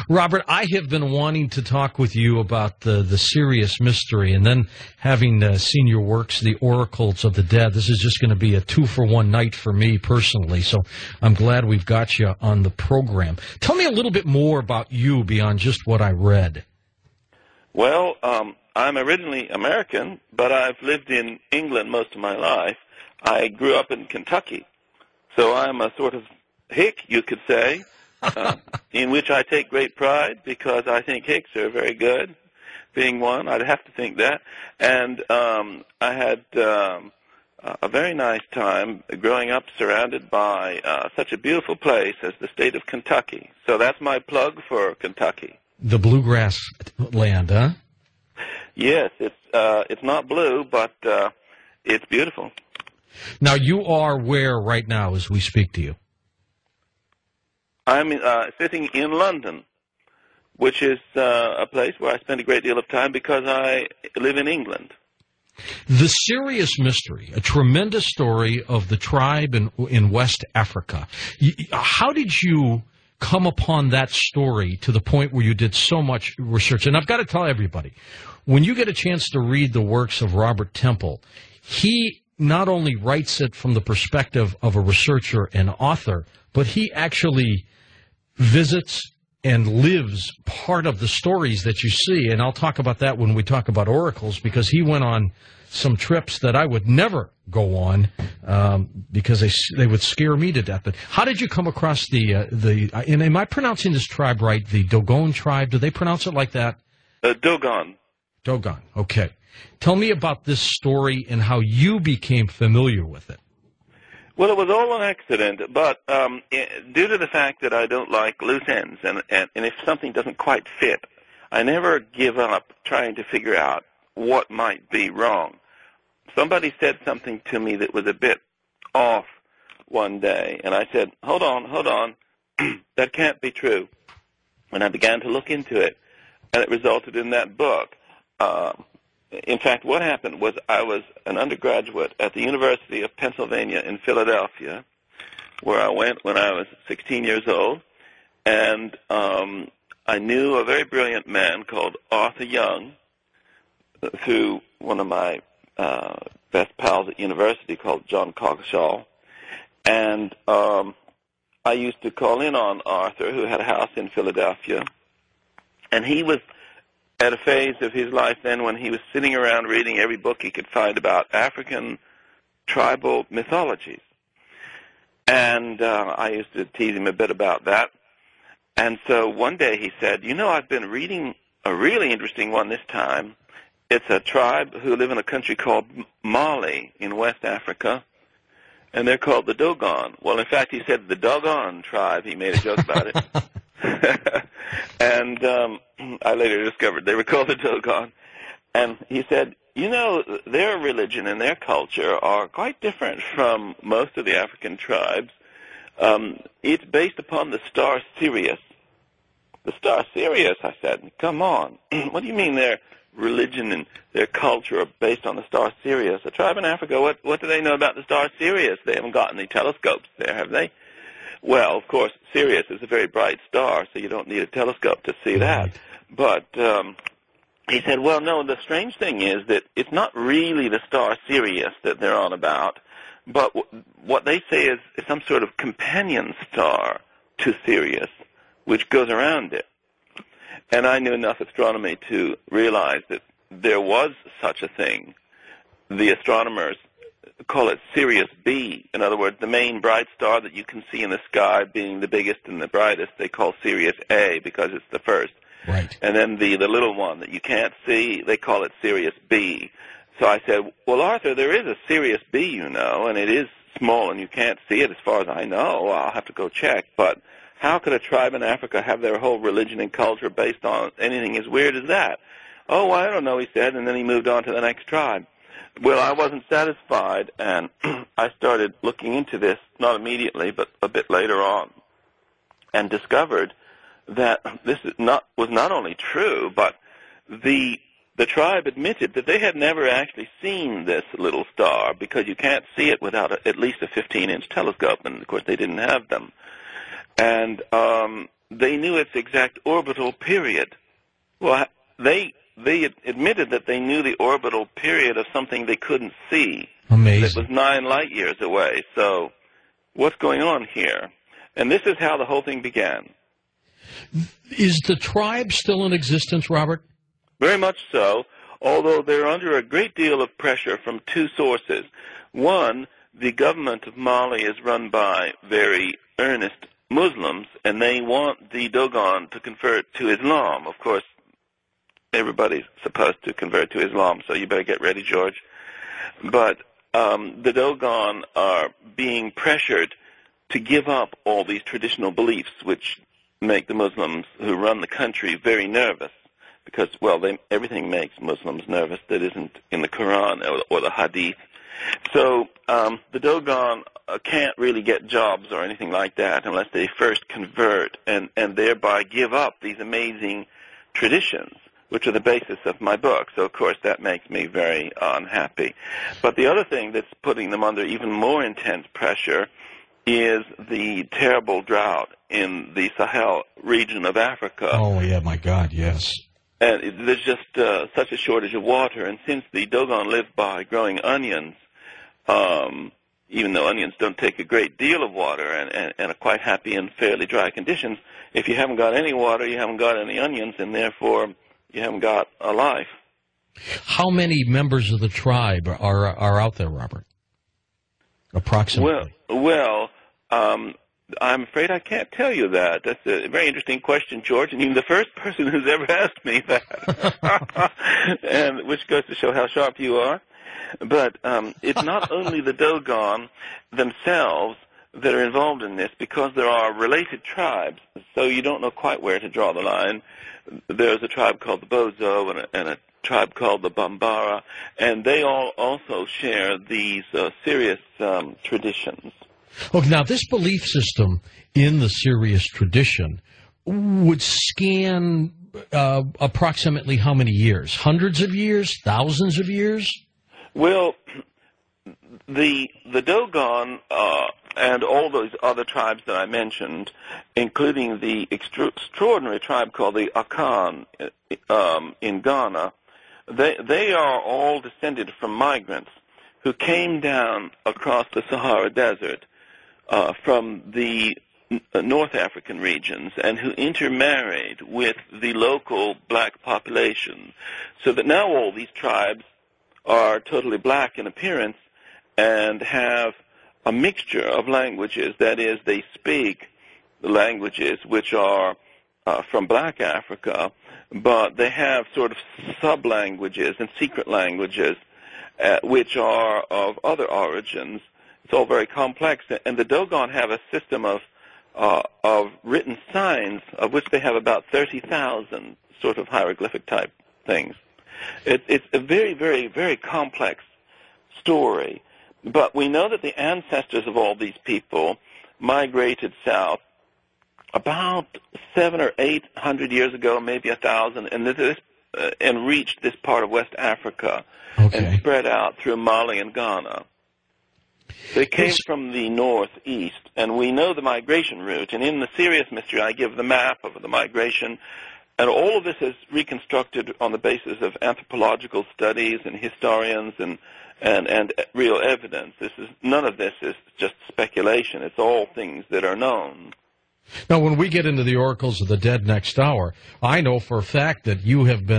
Robert, I have been wanting to talk with you about the Sirius mystery, and then having seen your works, The Oracles of the Dead. This is just going to be a 2-for-1 night for me personally, so I'm glad we've got you on the program. Tell me a little bit more about you beyond just what I read. Well, I'm originally American, but I've lived in England most of my life. I grew up in Kentucky, so I'm a sort of hick, you could say, in which I take great pride because I think hicks are very good. Being one, I'd have to think that. And I had a very nice time growing up surrounded by such a beautiful place as the state of Kentucky. So that's my plug for Kentucky. The bluegrass land, huh? Yes, it's not blue, but it's beautiful. Now, you are where right now as we speak to you? I'm sitting in London, which is a place where I spend a great deal of time because I live in England. The Sirius Mystery, a tremendous story of the tribe in West Africa. How did you come upon that story to the point where you did so much research? And I've got to tell everybody, when you get a chance to read the works of Robert Temple, he not only writes it from the perspective of a researcher and author, but he actually visits and lives part of the stories that you see. And I'll talk about that when we talk about oracles, because he went on some trips that I would never go on because they would scare me to death. But how did you come across and am I pronouncing this tribe right, the Dogon tribe? Do they pronounce it like that? Dogon. Dogon, okay. Tell me about this story and how you became familiar with it. Well, it was all an accident, but due to the fact that I don't like loose ends, and if something doesn't quite fit, I never give up trying to figure out what might be wrong. Somebody said something to me that was a bit off one day, and I said, hold on, that can't be true. And I began to look into it, and it resulted in that book. In fact, what happened was I was an undergraduate at the University of Pennsylvania in Philadelphia, where I went when I was 16 years old, and I knew a very brilliant man called Arthur Young through one of my best pals at university called John Coggeshall, and I used to call in on Arthur, who had a house in Philadelphia, and he was at a phase of his life then when he was sitting around reading every book he could find about African tribal mythologies. And I used to tease him a bit about that. And so one day he said, I've been reading a really interesting one this time. It's a tribe who live in a country called Mali in West Africa, and they're called the Dogon. Well, in fact, he said the Dogon tribe. He made a joke about it. And I later discovered they were called the Dogon. And he said, their religion and their culture are quite different from most of the African tribes. It's based upon the star Sirius. The star Sirius, I said, come on. What do you mean their religion and their culture are based on the star Sirius? A tribe in Africa, what do they know about the star Sirius? They haven't got any telescopes there, have they? Well, of course, Sirius is a very bright star, so you don't need a telescope to see that. But he said, well, no, the strange thing is that it's not really the star Sirius that they're on about, but what they say is some sort of companion star to Sirius, which goes around it. And I knew enough astronomy to realize that there was such a thing. The astronomers call it Sirius B. In other words, the main bright star that you can see in the sky being the biggest and the brightest, they call Sirius A because it's the first. Right. And then the little one that you can't see, they call it Sirius B. So I said, well, Arthur, there is a Sirius B, and it is small and you can't see it as far as I know. I'll have to go check. But how could a tribe in Africa have their whole religion and culture based on anything as weird as that? Oh, I don't know, he said, and then he moved on to the next tribe. Well, I wasn't satisfied, and I started looking into this, not immediately, but a bit later on, and discovered that this was not only true, but the tribe admitted that they had never actually seen this little star because you can't see it without at least a 15-inch telescope, and, of course, they didn't have them. And they knew its exact orbital period. Well, they admitted that they knew the orbital period of something they couldn't see. Amazing. That was 9 light years away. So what's going on here? And this is how the whole thing began. Is the tribe still in existence, Robert? Very much so, although they're under a great deal of pressure from two sources. One, the government of Mali is run by very earnest Muslims, and they want the Dogon to convert to Islam. Of course, everybody's supposed to convert to Islam, so you better get ready, George. But the Dogon are being pressured to give up all these traditional beliefs, which make the Muslims who run the country very nervous, because, well, everything makes Muslims nervous that isn't in the Quran or the Hadith. So the Dogon can't really get jobs or anything like that unless they first convert and thereby give up these amazing traditions, which are the basis of my book. So, of course, that makes me very unhappy. But the other thing that's putting them under even more intense pressure is the terrible drought in the Sahel region of Africa. Oh, yeah, my God, yes. And there's just such a shortage of water. And since the Dogon live by growing onions, even though onions don't take a great deal of water and are quite happy in fairly dry conditions, if you haven't got any water, you haven't got any onions, and therefore you haven't got a life. How many members of the tribe are out there, Robert? Approximately. Well, I'm afraid I can't tell you that. That's a very interesting question, George, and you're the first person who's ever asked me that, and which goes to show how sharp you are. But it's not only the Dogon themselves that are involved in this, because there are related tribes, so you don't know quite where to draw the line. There's a tribe called the Bozo and a tribe called the Bambara, and they all also share these serious traditions. Oh, now, this belief system in the serious tradition would scan approximately how many years? Hundreds of years? Thousands of years? Well, the Dogon and all those other tribes that I mentioned, including the extraordinary tribe called the Akan in Ghana, they are all descended from migrants who came down across the Sahara Desert from the North African regions and who intermarried with the local black population, so that now all these tribes are totally black in appearance and have a mixture of languages. That is, they speak the languages which are from black Africa, but they have sort of sub-languages and secret languages which are of other origins. It's all very complex, and the Dogon have a system of written signs, of which they have about 30,000 sort of hieroglyphic-type things. It's a very, very, very complex story, but we know that the ancestors of all these people migrated south about 700 or 800 years ago, maybe 1,000, and reached this part of West Africa and spread out through Mali and Ghana. They came from the northeast, and we know the migration route. And in the Serious Mystery, I give the map of the migration, and all of this is reconstructed on the basis of anthropological studies and historians and real evidence. None of this is just speculation. It's all things that are known. Now, when we get into the oracles of the dead next hour, I know for a fact that you have been